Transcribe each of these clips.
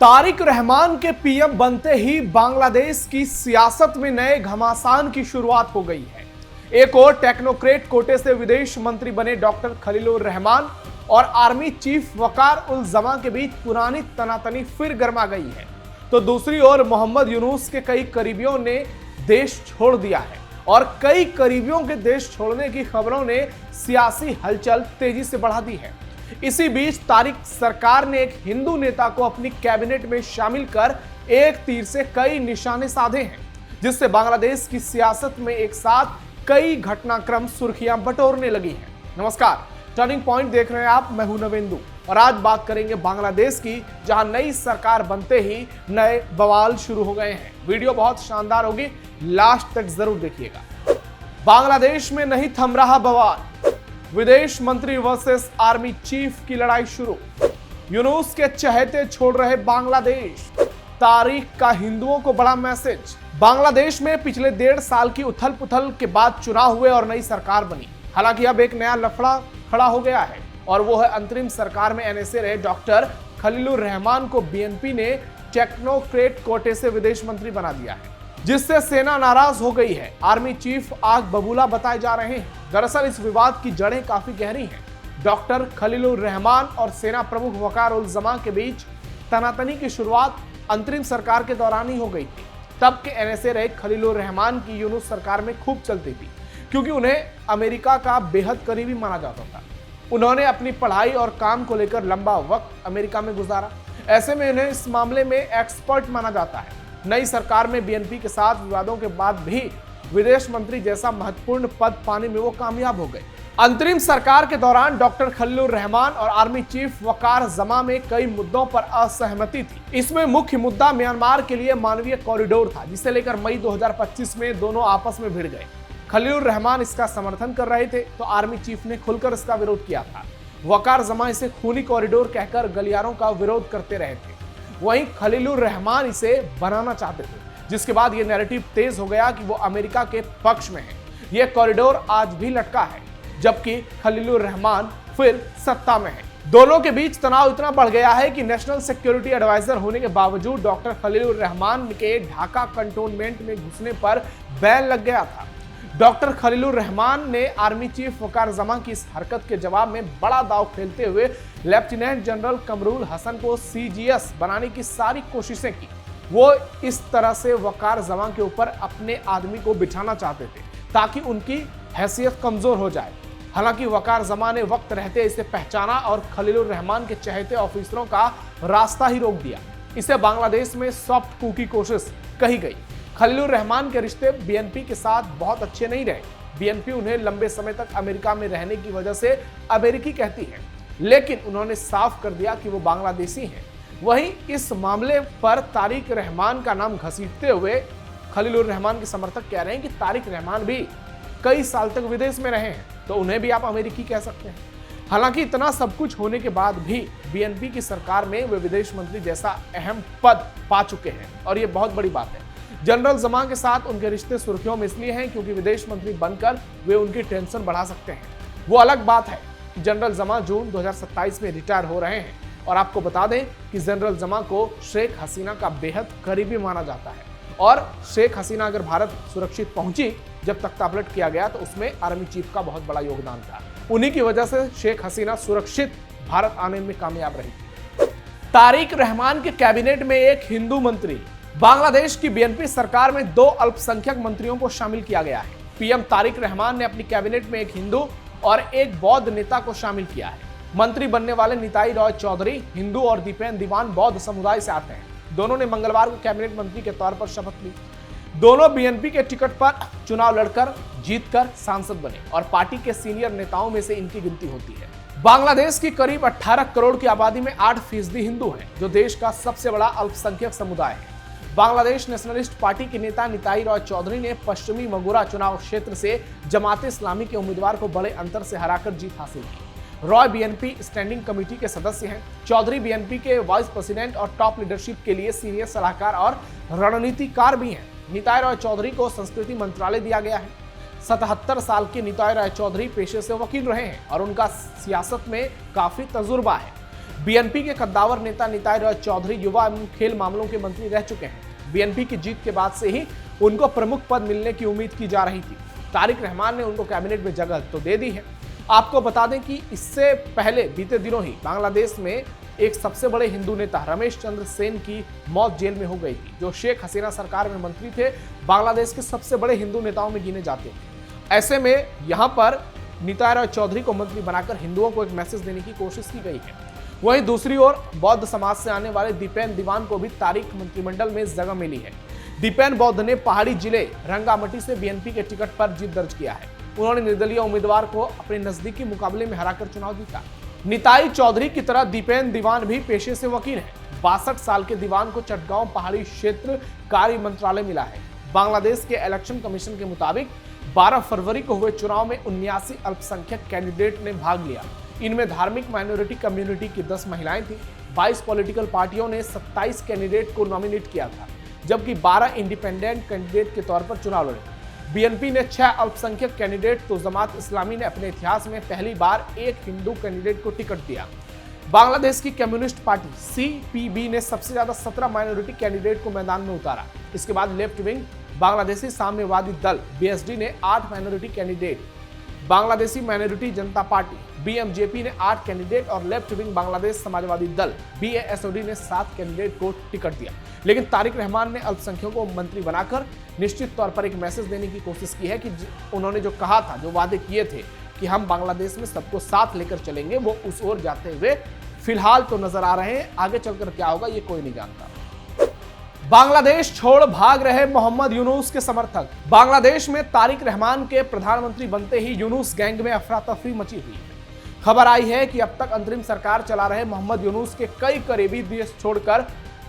तारिक रहमान के पीएम बनते ही बांग्लादेश की सियासत में नए घमासान की शुरुआत हो गई है। एक और टेक्नोक्रेट कोटे से विदेश मंत्री बने डॉक्टर खलीलुर रहमान और आर्मी चीफ वकार उल जमा के बीच पुरानी तनातनी फिर गर्मा गई है, तो दूसरी ओर मोहम्मद यूनुस के कई करीबियों ने देश छोड़ दिया है और कई करीबियों के देश छोड़ने की खबरों ने सियासी हलचल तेजी से बढ़ा दी है। इसी बीच तारिक सरकार ने एक हिंदू नेता को अपनी कैबिनेट में शामिल कर एक तीर से कई निशाने साधे हैं, जिससे बांग्लादेश की सियासत में एक साथ कई घटनाक्रम सुर्खियां बटोरने लगी हैं। नमस्कार, टर्निंग पॉइंट देख रहे हैं आप, मैं हूं नवेंदु और आज बात करेंगे बांग्लादेश की, जहां नई सरकार बनते ही नए बवाल शुरू हो गए हैं। वीडियो बहुत शानदार होगी, लास्ट तक जरूर देखिएगा। बांग्लादेश में नहीं थम रहा बवाल, विदेश मंत्री वर्सेस आर्मी चीफ की लड़ाई शुरू। यूनुस के चहेते छोड़ रहे बांग्लादेश, तारिक का हिंदुओं को बड़ा मैसेज। बांग्लादेश में पिछले 1.5 साल की उथल पुथल के बाद चुनाव हुए और नई सरकार बनी। हालांकि अब एक नया लफड़ा खड़ा हो गया है और वो है अंतरिम सरकार में एनएसए रहे डॉक्टर खलीलुर रहमान को बीएनपी ने टेक्नोक्रेट कोटे से विदेश मंत्री बना दिया है, जिससे सेना नाराज हो गई है। आर्मी चीफ आग बबूला बताए जा रहे हैं। दरअसल इस विवाद की जड़ें काफी गहरी हैं। डॉक्टर खलीलुर रहमान और सेना प्रमुख वकार उल जमा के बीच तनातनी की शुरुआत अंतरिम सरकार के दौरान ही हो गई थी। तब के एनएसए रहे खलीलुर रहमान की यूनुस सरकार में खूब चलती थी, क्योंकि उन्हें अमेरिका का बेहद करीबी माना जाता था। उन्होंने अपनी पढ़ाई और काम को लेकर लंबा वक्त अमेरिका में गुजारा। ऐसे में उन्हें इस मामले में एक्सपर्ट माना जाता है। नई सरकार में बीएनपी के साथ विवादों के बाद भी विदेश मंत्री जैसा महत्वपूर्ण पद पाने में वो कामयाब हो गए। अंतरिम सरकार के दौरान डॉक्टर खलीलुर रहमान और आर्मी चीफ वकार जमा में कई मुद्दों पर असहमति थी। इसमें मुख्य मुद्दा म्यांमार के लिए मानवीय कॉरिडोर था, जिसे लेकर मई 2025 में दोनों आपस में भिड़ गए। खलीलुर रहमान इसका समर्थन कर रहे थे तो आर्मी चीफ ने खुलकर इसका विरोध किया था। वकार जमा इसे खूनी कॉरिडोर कहकर गलियारों का विरोध करते रहे थे। वहीं खलीलुर रहमान इसे बनाना चाहते थे, जिसके बाद यह नैरेटिव तेज हो गया कि वो अमेरिका के पक्ष में है। यह कॉरिडोर आज भी लटका है, जबकि खलीलुर रहमान फिर सत्ता में है। दोनों के बीच तनाव इतना बढ़ गया है कि नेशनल सिक्योरिटी एडवाइजर होने के बावजूद डॉक्टर खलीलुर रहमान के ढाका कंटोनमेंट में घुसने पर बैन लग गया था। डॉक्टर खलीलुर रहमान ने आर्मी चीफ वकार जमा की इस हरकत के जवाब में बड़ा दांव खेलते हुए लेफ्टिनेंट जनरल कमरुल हसन को सीजीएस बनाने की सारी कोशिशें की। वो इस तरह से वकार जमा के ऊपर अपने आदमी को बिठाना चाहते थे ताकि उनकी हैसियत कमजोर हो जाए। हालांकि वकार जमा ने वक्त रहते इसे पहचाना और खलीलुर रहमान के चहेते ऑफिसरों का रास्ता ही रोक दिया। इसे बांग्लादेश में सॉफ्ट कू की कोशिश कही गई। खलीलुर रहमान के रिश्ते बीएनपी के साथ बहुत अच्छे नहीं रहे। बीएनपी उन्हें लंबे समय तक अमेरिका में रहने की वजह से अमेरिकी कहती है, लेकिन उन्होंने साफ कर दिया कि वो बांग्लादेशी हैं। वहीं इस मामले पर तारिक रहमान का नाम घसीटते हुए खलीलुर रहमान के समर्थक कह रहे हैं कि तारिक रहमान भी कई साल तक विदेश में रहे हैं, तो उन्हें भी आप अमेरिकी कह सकते हैं। हालांकि इतना सब कुछ होने के बाद भी बीएनपी की सरकार में वे विदेश मंत्री जैसा अहम पद पा चुके हैं और ये बहुत बड़ी बात है। जनरल जमा के साथ उनके रिश्ते सुर्खियों में इसलिए हैं क्योंकि विदेश मंत्री बनकर वे उनकी टेंशन बढ़ा सकते हैं। वो अलग बात है कि जनरल जमा जून 2027 में रिटायर हो रहे हैं और आपको बता दें कि जनरल जमा को शेख हसीना का बेहद करीबी माना जाता है और शेख हसीना अगर भारत सुरक्षित पहुंची जब तख्ता पलट किया गया तो उसमें आर्मी चीफ का बहुत बड़ा योगदान था। उन्हीं की वजह से शेख हसीना सुरक्षित भारत आने में कामयाब रही थी। तारिक रहमान के कैबिनेट में एक हिंदू मंत्री। बांग्लादेश की बीएनपी सरकार में 2 अल्पसंख्यक मंत्रियों को शामिल किया गया है। पीएम तारिक रहमान ने अपनी कैबिनेट में एक हिंदू और एक बौद्ध नेता को शामिल किया है। मंत्री बनने वाले निताई रॉय चौधरी हिंदू और दीपेन दीवान बौद्ध समुदाय से आते हैं। दोनों ने मंगलवार को कैबिनेट मंत्री के तौर पर शपथ ली। दोनों बीएनपी के टिकट पर चुनाव लड़कर जीतकर सांसद बने और पार्टी के सीनियर नेताओं में से इनकी गिनती होती है। बांग्लादेश की करीब 18 करोड़ की आबादी में 8% हिंदू हैं, जो देश का सबसे बड़ा अल्पसंख्यक समुदाय है। बांग्लादेश नेशनलिस्ट पार्टी के नेता निताई रॉय चौधरी ने पश्चिमी मगुरा चुनाव क्षेत्र से जमात इस्लामी के उम्मीदवार को बड़े अंतर से हराकर जीत हासिल की। रॉय बीएनपी स्टैंडिंग कमेटी के सदस्य हैं। चौधरी बीएनपी के वाइस प्रेसिडेंट और टॉप लीडरशिप के लिए सीनियर सलाहकार और रणनीतिकार भी हैं। निताई रॉय चौधरी को संस्कृति मंत्रालय दिया गया है। 77 साल के निताई रॉय चौधरी पेशे से वकील रहे हैं और उनका सियासत में काफी तजुर्बा है। बीएनपी के कद्दावर नेता निताई राय चौधरी युवा एवं खेल मामलों के मंत्री रह चुके हैं। बीएनपी की जीत के बाद से ही उनको प्रमुख पद मिलने की उम्मीद की जा रही थी। तारिक रहमान ने उनको कैबिनेट में जगह तो दे दी है। आपको बता दें कि इससे पहले बीते दिनों ही बांग्लादेश में एक सबसे बड़े हिंदू नेता रमेश चंद्र सेन की मौत जेल में हो गई थी, जो शेख हसीना सरकार में मंत्री थे। बांग्लादेश के सबसे बड़े हिंदू नेताओं में गिने जाते हैं। ऐसे में यहां पर निताई राय चौधरी को मंत्री बनाकर हिंदुओं को एक मैसेज देने की कोशिश की गई है। वहीं दूसरी ओर बौद्ध समाज से आने वाले दीपेन दीवान को भी तारिक मंत्रिमंडल में जगह मिली है। दीपेन बौद्ध ने पहाड़ी जिले रंगामटी से बीएनपी के टिकट पर जीत दर्ज किया है। उन्होंने निर्दलीय उम्मीदवार को अपने नजदीकी मुकाबले में हराकर चुनाव जीता। निताई चौधरी की तरह दीपेन दीवान भी पेशे से वकील है। 62 साल के दीवान को चटगांव पहाड़ी क्षेत्र कार्य मंत्रालय मिला है। बांग्लादेश के इलेक्शन कमीशन के मुताबिक 12 फरवरी को हुए चुनाव में 79 अल्पसंख्यक कैंडिडेट ने भाग लिया। इनमें धार्मिक माइनॉरिटी कम्युनिटी की 10 महिलाएं थी। 22 पॉलिटिकल पार्टियों ने 27 कैंडिडेट को नॉमिनेट किया था, जबकि 12 इंडिपेंडेंट कैंडिडेट के तौर पर चुनाव लड़े। बीएनपी ने 6 अल्पसंख्यक कैंडिडेट तो जमात इस्लामी ने अपने इतिहास में पहली बार एक हिंदू कैंडिडेट को टिकट दिया। बांग्लादेश की कम्युनिस्ट पार्टी सीपीबी ने सबसे ज्यादा 17 माइनॉरिटी कैंडिडेट को मैदान में उतारा। इसके बाद लेफ्ट विंग बांग्लादेशी साम्यवादी दल बीएसडी ने 8 माइनॉरिटी कैंडिडेट, बांग्लादेशी माइनॉरिटी जनता पार्टी बीएमजेपी ने 8 कैंडिडेट और लेफ्ट विंग बांग्लादेश समाजवादी दल बीएसओडी ने 7 कैंडिडेट को टिकट दिया। लेकिन तारिक रहमान ने अल्पसंख्यकों को मंत्री बनाकर निश्चित तौर पर एक मैसेज देने की कोशिश की है कि उन्होंने जो कहा था, जो वादे किए थे कि हम बांग्लादेश में सबको साथ लेकर चलेंगे, वो उस ओर जाते हुए फिलहाल तो नजर आ रहे हैं। आगे चलकर क्या होगा ये कोई नहीं जानता। बांग्लादेश छोड़ भाग रहे मोहम्मद यूनुस के समर्थक। बांग्लादेश में तारिक रहमान के प्रधानमंत्री बनते ही यूनुस गैंग में अफरा तफरी मची हुई है। खबर आई है कि अब तक अंतरिम सरकार चला रहे मोहम्मद यूनुस के कई करीबी देश छोड़कर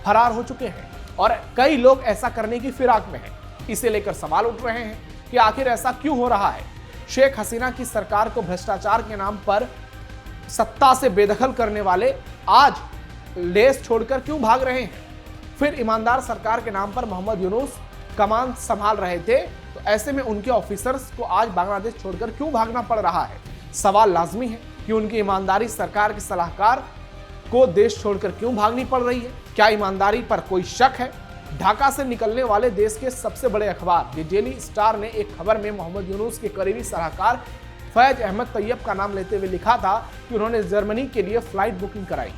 फरार हो चुके हैं और कई लोग ऐसा करने की फिराक में हैं। इसे लेकर सवाल उठ रहे हैं कि आखिर ऐसा क्यों हो रहा है। शेख हसीना की सरकार को भ्रष्टाचार के नाम पर सत्ता से बेदखल करने वाले आज देश छोड़कर क्यों भाग रहे हैं। फिर ईमानदार सरकार के नाम पर मोहम्मद यूनुस कमान संभाल रहे थे, तो ऐसे में उनके ऑफिसर्स को आज बांग्लादेश छोड़कर क्यों भागना पड़ रहा है। सवाल लाजमी है कि उनकी ईमानदारी सरकार के सलाहकार को देश छोड़कर क्यों भागनी पड़ रही है। क्या ईमानदारी पर कोई शक है। ढाका से निकलने वाले देश के सबसे बड़े अखबार द डेली स्टार ने एक खबर में मोहम्मद यूनुस के करीबी सलाहकार फैज अहमद तैयब का नाम लेते हुए लिखा था कि उन्होंने जर्मनी के लिए फ्लाइट बुकिंग कराई।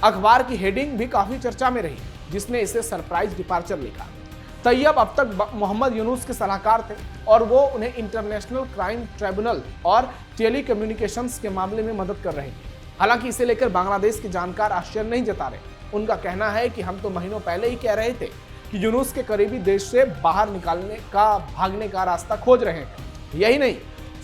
अखबार की हेडिंग भी काफी चर्चा में रही, जिसने इसे सरप्राइज डिपार्चर लिखा। तैयब अब तक मोहम्मद यूनुस के सलाहकार थे और वो उन्हें इंटरनेशनल क्राइम ट्राइब्यूनल और टेलीकम्युनिकेशंस के मामले में मदद कर रहे थे। हालांकि इसे लेकर बांग्लादेश के जानकार आश्चर्य नहीं जता रहे। उनका कहना है कि हम तो महीनों पहले ही कह रहे थे कि यूनुस के करीबी देश से बाहर निकालने का, भागने का रास्ता खोज रहे हैं। यही नहीं,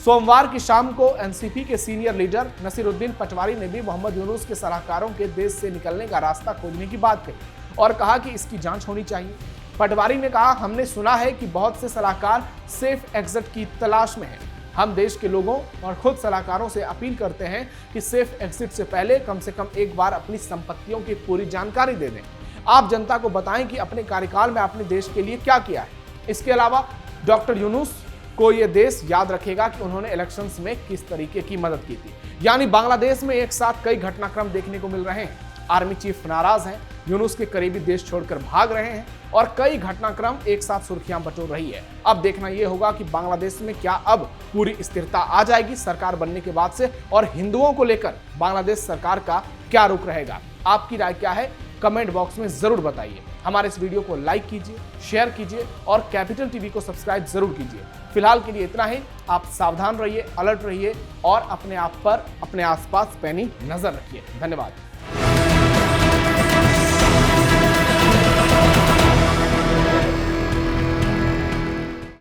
सोमवार की शाम को एनसीपी के सीनियर लीडर नसीरुद्दीन पटवारी ने भी मोहम्मद यूनुस के सलाहकारों के देश से निकलने का रास्ता खोजने की बात कही और कहा कि इसकी जांच होनी चाहिए। पटवारी ने कहा, हमने सुना है कि बहुत से सलाहकार सेफ एग्जिट की तलाश में हैं। हम देश के लोगों और खुद सलाहकारों से अपील करते हैं कि सेफ एग्जिट से कम एक बार अपनी संपत्तियों की पूरी जानकारी दे दें। आप जनता को बताएं कि अपने कार्यकाल में आपने देश के लिए क्या किया है। इसके अलावा डॉक्टर यूनुस को यह देश याद रखेगा कि उन्होंने इलेक्शंस में किस तरीके की मदद की थी। यानी बांग्लादेश में एक साथ कई घटनाक्रम देखने को मिल रहे हैं। आर्मी चीफ नाराज हैं, यूनुस के करीबी देश छोड़कर भाग रहे हैं और कई घटनाक्रम एक साथ सुर्खियां बटोर रही है। अब देखना यह होगा कि बांग्लादेश में क्या अब पूरी स्थिरता आ जाएगी सरकार बनने के बाद से, और हिंदुओं को लेकर बांग्लादेश सरकार का क्या रुख रहेगा। आपकी राय क्या है, कमेंट बॉक्स में जरूर बताइए। हमारे इस वीडियो को लाइक कीजिए, शेयर कीजिए और कैपिटल टीवी को सब्सक्राइब जरूर कीजिए। फिलहाल के लिए इतना ही। आप सावधान रहिए, अलर्ट रहिए और अपने आप पर, अपने आसपास पैनी नजर रखिए। धन्यवाद।